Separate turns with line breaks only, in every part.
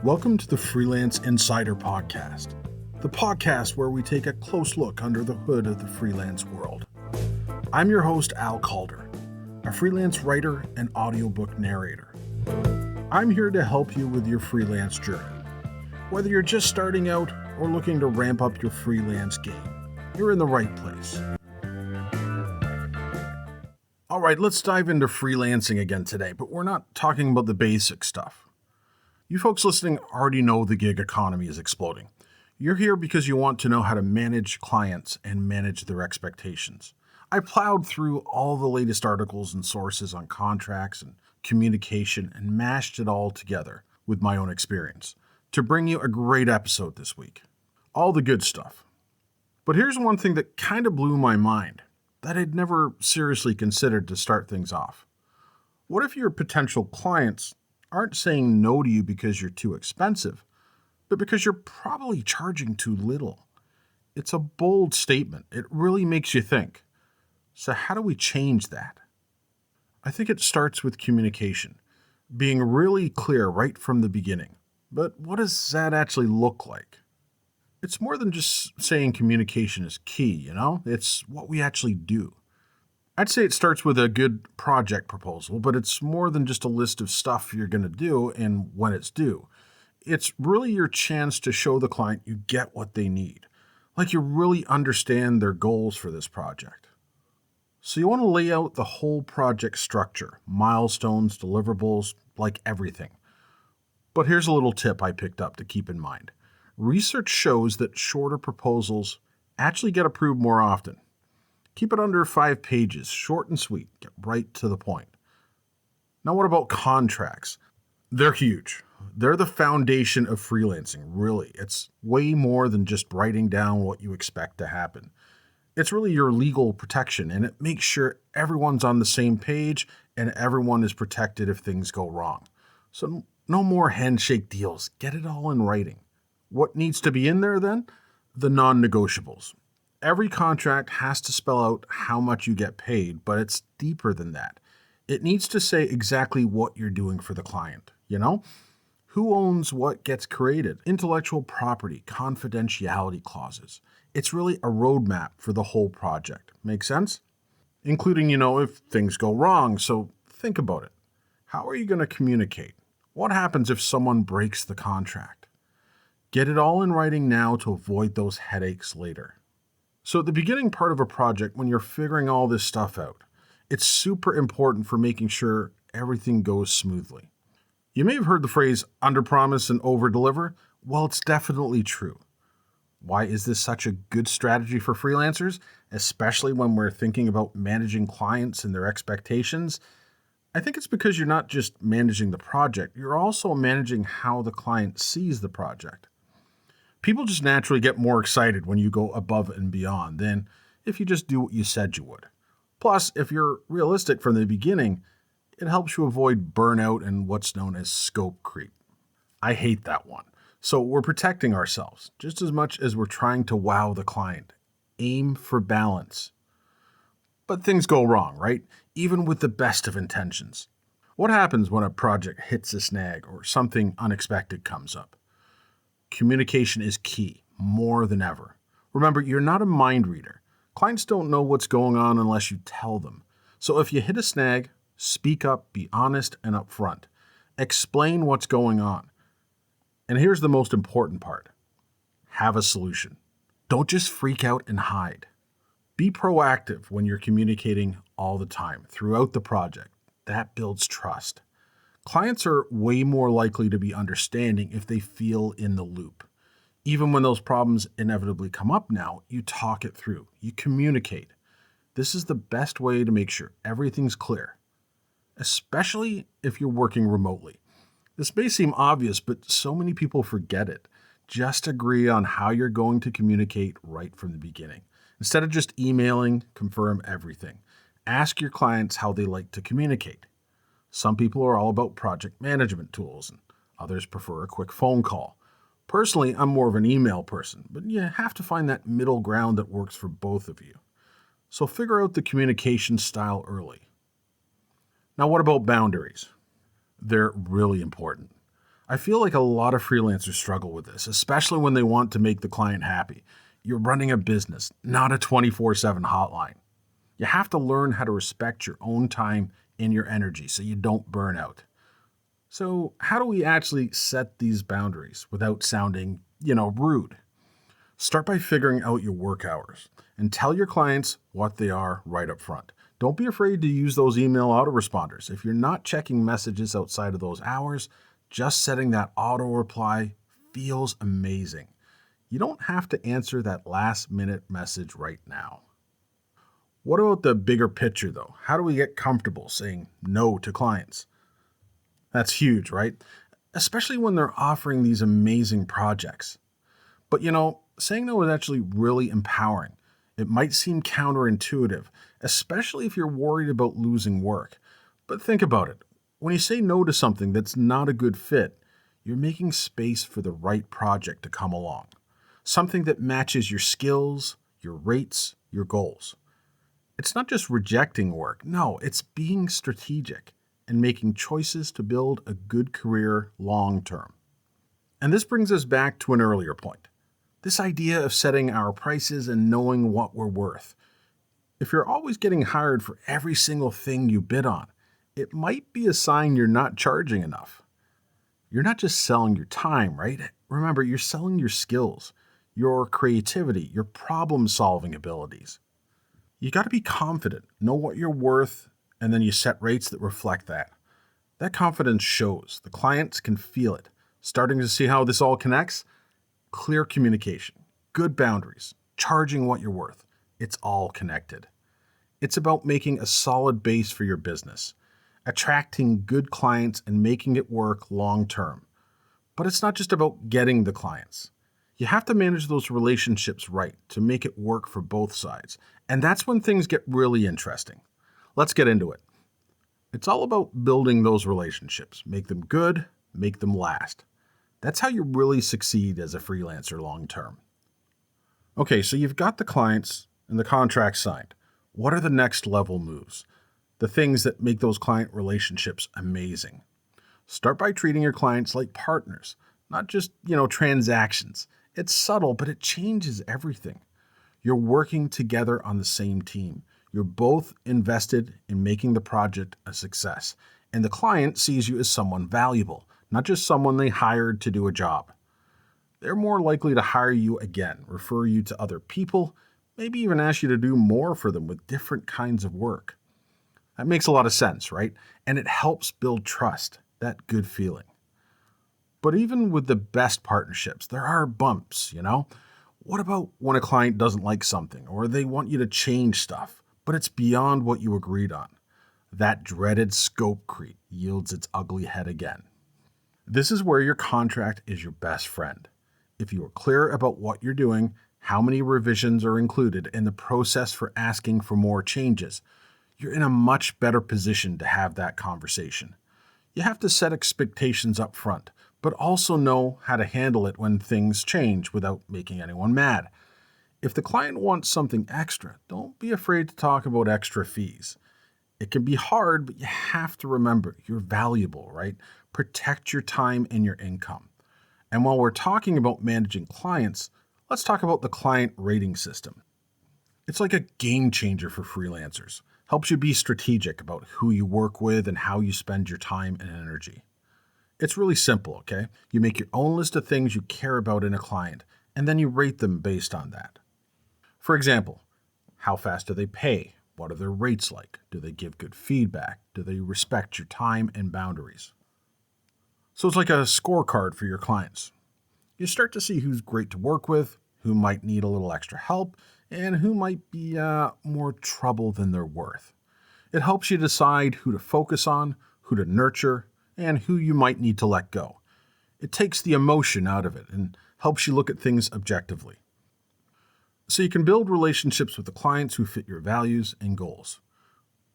Welcome to the Freelance Insider Podcast, the podcast where we take a close look under the hood of the freelance world. I'm your host, Al Calder, a freelance writer and audiobook narrator. I'm here to help you with your freelance journey. Whether you're just starting out or looking to ramp up your freelance game, you're in the right place. All right, let's dive into freelancing again today, but we're not talking about the basic stuff. You folks listening already know the gig economy is exploding. You're here because you want to know how to manage clients and manage their expectations. I plowed through all the latest articles and sources on contracts and communication and mashed it all together with my own experience to bring you a great episode this week. All the good stuff. But here's one thing that kind of blew my mind that I'd never seriously considered to start things off. What if your potential clients aren't saying no to you because you're too expensive, but because you're probably charging too little? It's a bold statement. It really makes you think. So how do we change that? I think it starts with communication, being really clear right from the beginning. But what does that actually look like? It's more than just saying communication is key, It's what we actually do. I'd say it starts with a good project proposal, but it's more than just a list of stuff you're going to do and when it's due. It's really your chance to show the client you get what they need, like you really understand their goals for this project. So you want to lay out the whole project structure, milestones, deliverables, like everything. But here's a little tip I picked up to keep in mind. Research shows that shorter proposals actually get approved more often. Keep it under 5 pages, short and sweet, get right to the point. Now what about contracts? They're huge. They're the foundation of freelancing, really. It's way more than just writing down what you expect to happen. It's really your legal protection, and it makes sure everyone's on the same page and everyone is protected if things go wrong. So no more handshake deals. Get it all in writing. What needs to be in there then? The non-negotiables. Every contract has to spell out how much you get paid, but it's deeper than that. It needs to say exactly what you're doing for the client, Who owns what gets created? Intellectual property, confidentiality clauses. It's really a roadmap for the whole project. Make sense? Including, if things go wrong. So think about it. How are you going to communicate? What happens if someone breaks the contract? Get it all in writing now to avoid those headaches later. So at the beginning part of a project, when you're figuring all this stuff out, it's super important for making sure everything goes smoothly. You may have heard the phrase underpromise and overdeliver. Well, it's definitely true. Why is this such a good strategy for freelancers, especially when we're thinking about managing clients and their expectations? I think it's because you're not just managing the project, you're also managing how the client sees the project. People just naturally get more excited when you go above and beyond than if you just do what you said you would. Plus, if you're realistic from the beginning, it helps you avoid burnout and what's known as scope creep. I hate that one. So we're protecting ourselves just as much as we're trying to wow the client. Aim for balance. But things go wrong, right? Even with the best of intentions. What happens when a project hits a snag or something unexpected comes up? Communication is key, more than ever. Remember, you're not a mind reader. Clients don't know what's going on unless you tell them. So if you hit a snag, speak up, be honest and upfront. Explain what's going on. And here's the most important part. Have a solution. Don't just freak out and hide. Be proactive when you're communicating all the time, throughout the project. That builds trust. Clients are way more likely to be understanding if they feel in the loop. Even when those problems inevitably come up now, you talk it through. You communicate. This is the best way to make sure everything's clear, especially if you're working remotely. This may seem obvious, but so many people forget it. Just agree on how you're going to communicate right from the beginning. Instead of just emailing, confirm everything. Ask your clients how they like to communicate. Some people are all about project management tools, and others prefer a quick phone call. Personally, I'm more of an email person, but you have to find that middle ground that works for both of you. So figure out the communication style early. Now, what about boundaries? They're really important. I feel like a lot of freelancers struggle with this, especially when they want to make the client happy. You're running a business, not a 24/7 hotline. You have to learn how to respect your own time and your energy so you don't burn out. So, how do we actually set these boundaries without sounding, rude? Start by figuring out your work hours and tell your clients what they are right up front. Don't be afraid to use those email autoresponders. If you're not checking messages outside of those hours, just setting that auto reply feels amazing. You don't have to answer that last minute message right now. What about the bigger picture though? How do we get comfortable saying no to clients? That's huge, right? Especially when they're offering these amazing projects. But saying no is actually really empowering. It might seem counterintuitive, especially if you're worried about losing work. But think about it. When you say no to something that's not a good fit, you're making space for the right project to come along. Something that matches your skills, your rates, your goals. It's not just rejecting work. No, it's being strategic and making choices to build a good career long term. And this brings us back to an earlier point. This idea of setting our prices and knowing what we're worth. If you're always getting hired for every single thing you bid on, it might be a sign you're not charging enough. You're not just selling your time, right? Remember, you're selling your skills, your creativity, your problem-solving abilities. You got to be confident, know what you're worth, and then you set rates that reflect that. That confidence shows. The clients can feel it. Starting to see how this all connects? Clear communication, good boundaries, charging what you're worth. It's all connected. It's about making a solid base for your business, attracting good clients and making it work long term. But it's not just about getting the clients. You have to manage those relationships right to make it work for both sides. And that's when things get really interesting. Let's get into it. It's all about building those relationships. Make them good, make them last. That's how you really succeed as a freelancer long term. Okay, so you've got the clients and the contract signed. What are the next level moves? The things that make those client relationships amazing. Start by treating your clients like partners, not just, transactions. It's subtle, but it changes everything. You're working together on the same team. You're both invested in making the project a success, and the client sees you as someone valuable, not just someone they hired to do a job. They're more likely to hire you again, refer you to other people, maybe even ask you to do more for them with different kinds of work. That makes a lot of sense, right? And it helps build trust, that good feeling. But even with the best partnerships, there are bumps, What about when a client doesn't like something or they want you to change stuff, but it's beyond what you agreed on? That dreaded scope creep yields its ugly head again. This is where your contract is your best friend. If you are clear about what you're doing, how many revisions are included, and the process for asking for more changes, you're in a much better position to have that conversation. You have to set expectations up front, but also know how to handle it when things change without making anyone mad. If the client wants something extra, don't be afraid to talk about extra fees. It can be hard, but you have to remember you're valuable, right? Protect your time and your income. And while we're talking about managing clients, let's talk about the client rating system. It's like a game changer for freelancers. Helps you be strategic about who you work with and how you spend your time and energy. It's really simple, okay? You make your own list of things you care about in a client, and then you rate them based on that. For example, how fast do they pay? What are their rates like? Do they give good feedback? Do they respect your time and boundaries? So it's like a scorecard for your clients. You start to see who's great to work with, who might need a little extra help, and who might be more trouble than they're worth. It helps you decide who to focus on, who to nurture, and who you might need to let go. It takes the emotion out of it and helps you look at things objectively. So you can build relationships with the clients who fit your values and goals.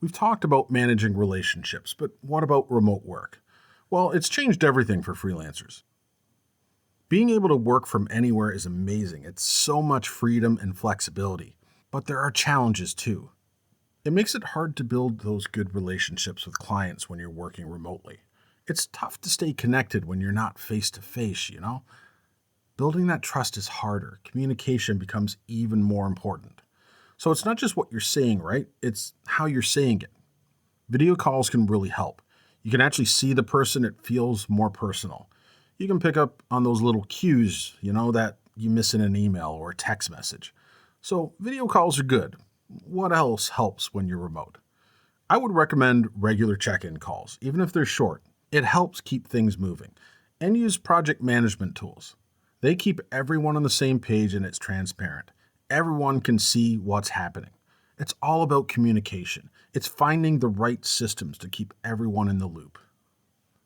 We've talked about managing relationships, but what about remote work? Well, it's changed everything for freelancers. Being able to work from anywhere is amazing. It's so much freedom and flexibility, but there are challenges too. It makes it hard to build those good relationships with clients when you're working remotely. It's tough to stay connected when you're not face to face, Building that trust is harder. Communication becomes even more important. So it's not just what you're saying, right? It's how you're saying it. Video calls can really help. You can actually see the person, it feels more personal. You can pick up on those little cues, that you miss in an email or a text message. So video calls are good. What else helps when you're remote? I would recommend regular check-in calls, even if they're short. It helps keep things moving. And use project management tools. They keep everyone on the same page and it's transparent. Everyone can see what's happening. It's all about communication. It's finding the right systems to keep everyone in the loop.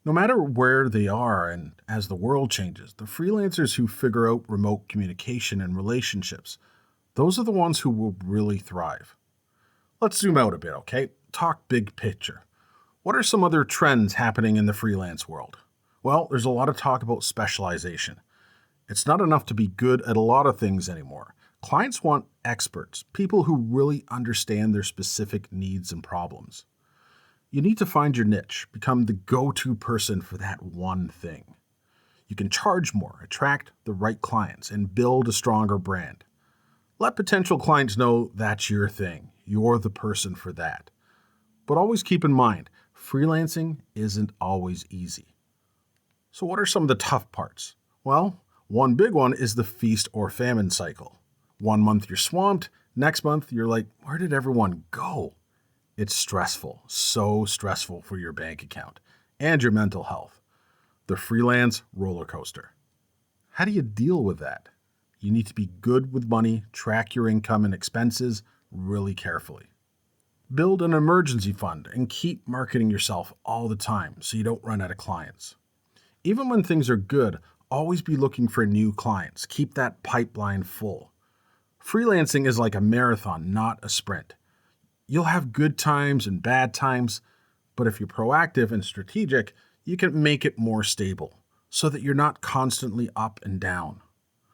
No matter where they are and as the world changes, the freelancers who figure out remote communication and relationships, those are the ones who will really thrive. Let's zoom out a bit, okay? Talk big picture. What are some other trends happening in the freelance world? Well, there's a lot of talk about specialization. It's not enough to be good at a lot of things anymore. Clients want experts, people who really understand their specific needs and problems. You need to find your niche, become the go-to person for that one thing. You can charge more, attract the right clients, and build a stronger brand. Let potential clients know that's your thing. You're the person for that. But always keep in mind, freelancing isn't always easy. So what are some of the tough parts? Well, one big one is the feast or famine cycle. 1 month you're swamped, next month you're like, where did everyone go? It's stressful, so stressful for your bank account and your mental health. The freelance roller coaster. How do you deal with that? You need to be good with money, track your income and expenses really carefully. Build an emergency fund and keep marketing yourself all the time so you don't run out of clients. Even when things are good, always be looking for new clients. Keep that pipeline full. Freelancing is like a marathon, not a sprint. You'll have good times and bad times, but if you're proactive and strategic, you can make it more stable so that you're not constantly up and down.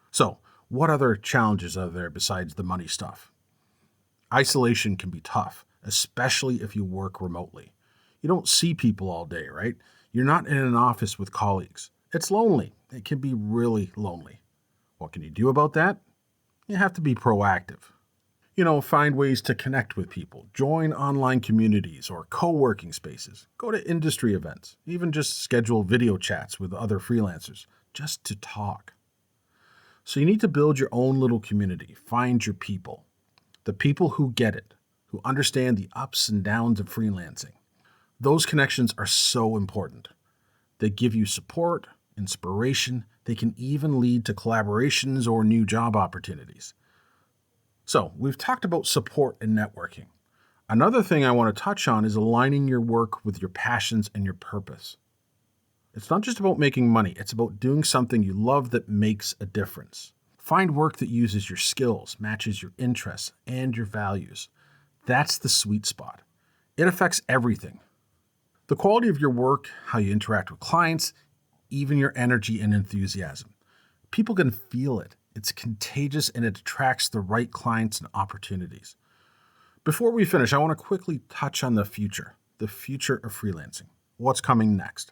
So, what other challenges are there besides the money stuff? Isolation can be tough, especially if you work remotely. You don't see people all day, right? You're not in an office with colleagues. It's lonely. It can be really lonely. What can you do about that? You have to be proactive. Find ways to connect with people. Join online communities or co-working spaces. Go to industry events. Even just schedule video chats with other freelancers just to talk. So you need to build your own little community. Find your people. The people who get it, who understand the ups and downs of freelancing. Those connections are so important. They give you support, inspiration. They can even lead to collaborations or new job opportunities. So, we've talked about support and networking. Another thing I want to touch on is aligning your work with your passions and your purpose. It's not just about making money, it's about doing something you love that makes a difference. Find work that uses your skills, matches your interests, and your values. That's the sweet spot. It affects everything. The quality of your work, how you interact with clients, even your energy and enthusiasm. People can feel it. It's contagious and it attracts the right clients and opportunities. Before we finish, I want to quickly touch on the future of freelancing. What's coming next?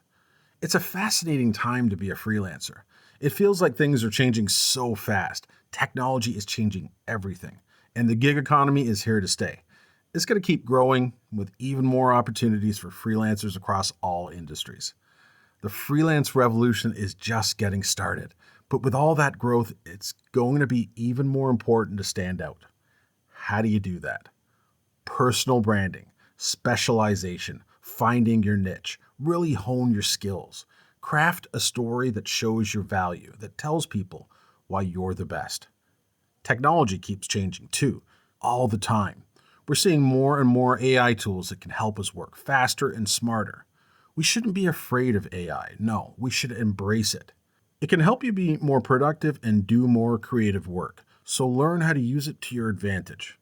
It's a fascinating time to be a freelancer. It feels like things are changing so fast. Technology is changing everything, and the gig economy is here to stay. It's going to keep growing with even more opportunities for freelancers across all industries. The freelance revolution is just getting started. But with all that growth, it's going to be even more important to stand out. How do you do that? Personal branding, specialization, finding your niche, really hone your skills. Craft a story that shows your value, that tells people why you're the best. Technology keeps changing too, all the time. We're seeing more and more AI tools that can help us work faster and smarter. We shouldn't be afraid of AI. No, we should embrace it. It can help you be more productive and do more creative work, so learn how to use it to your advantage.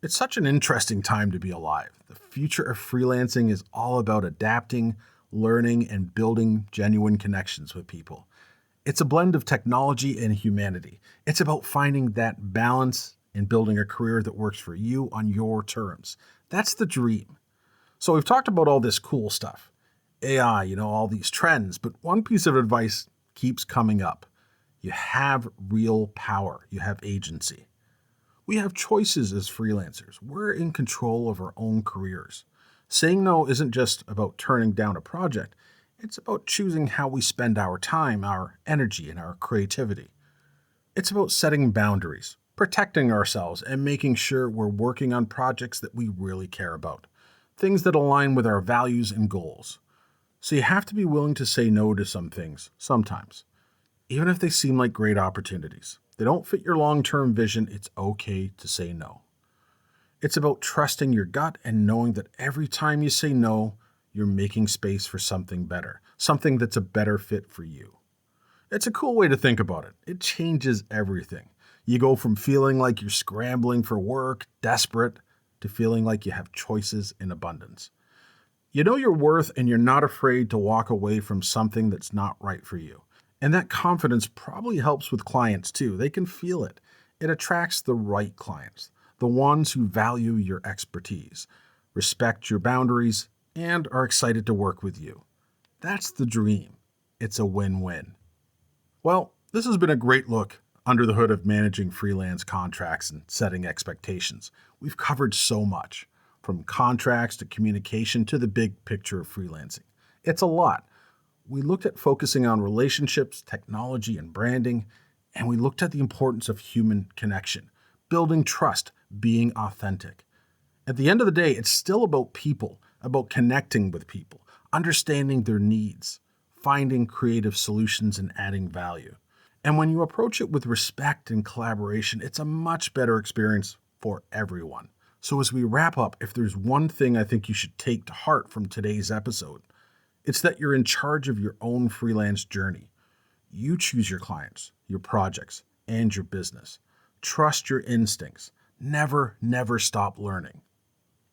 It's such an interesting time to be alive. The future of freelancing is all about adapting, learning, and building genuine connections with people. It's a blend of technology and humanity. It's about finding that balance and building a career that works for you on your terms. That's the dream. So we've talked about all this cool stuff. AI, all these trends, but one piece of advice keeps coming up. You have real power. You have agency. We have choices as freelancers. We're in control of our own careers. Saying no isn't just about turning down a project. It's about choosing how we spend our time, our energy, and our creativity. It's about setting boundaries, protecting ourselves, and making sure we're working on projects that we really care about, things that align with our values and goals. So you have to be willing to say no to some things, sometimes, even if they seem like great opportunities. They don't fit your long-term vision, it's okay to say no. It's about trusting your gut and knowing that every time you say no, you're making space for something better, something that's a better fit for you. It's a cool way to think about it. It changes everything. You go from feeling like you're scrambling for work, desperate, to feeling like you have choices in abundance. You know your worth and you're not afraid to walk away from something that's not right for you. And that confidence probably helps with clients too. They can feel it. It attracts the right clients, the ones who value your expertise, respect your boundaries, and are excited to work with you. That's the dream. It's a win-win. Well, this has been a great look under the hood of managing freelance contracts and setting expectations. We've covered so much, from contracts to communication to the big picture of freelancing. It's a lot. We looked at focusing on relationships, technology, and branding, and we looked at the importance of human connection, building trust, being authentic. At the end of the day, it's still about people, about connecting with people, understanding their needs, finding creative solutions, and adding value. And when you approach it with respect and collaboration, it's a much better experience for everyone. So as we wrap up, if there's one thing I think you should take to heart from today's episode, it's that you're in charge of your own freelance journey. You choose your clients, your projects, and your business. Trust your instincts. Never, never stop learning.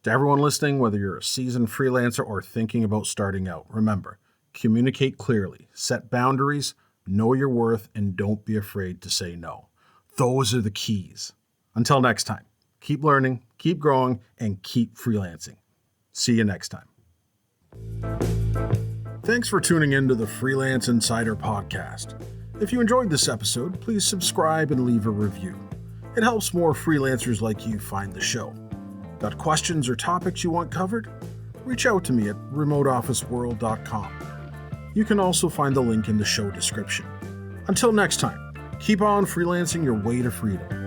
To everyone listening, whether you're a seasoned freelancer or thinking about starting out, remember, communicate clearly, set boundaries, know your worth, and don't be afraid to say no. Those are the keys. Until next time, keep learning, keep growing, and keep freelancing. See you next time. Thanks for tuning in to the Freelance Insider Podcast. If you enjoyed this episode, please subscribe and leave a review. It helps more freelancers like you find the show. Got questions or topics you want covered? Reach out to me at remoteofficeworld.com. You can also find the link in the show description. Until next time, keep on freelancing your way to freedom.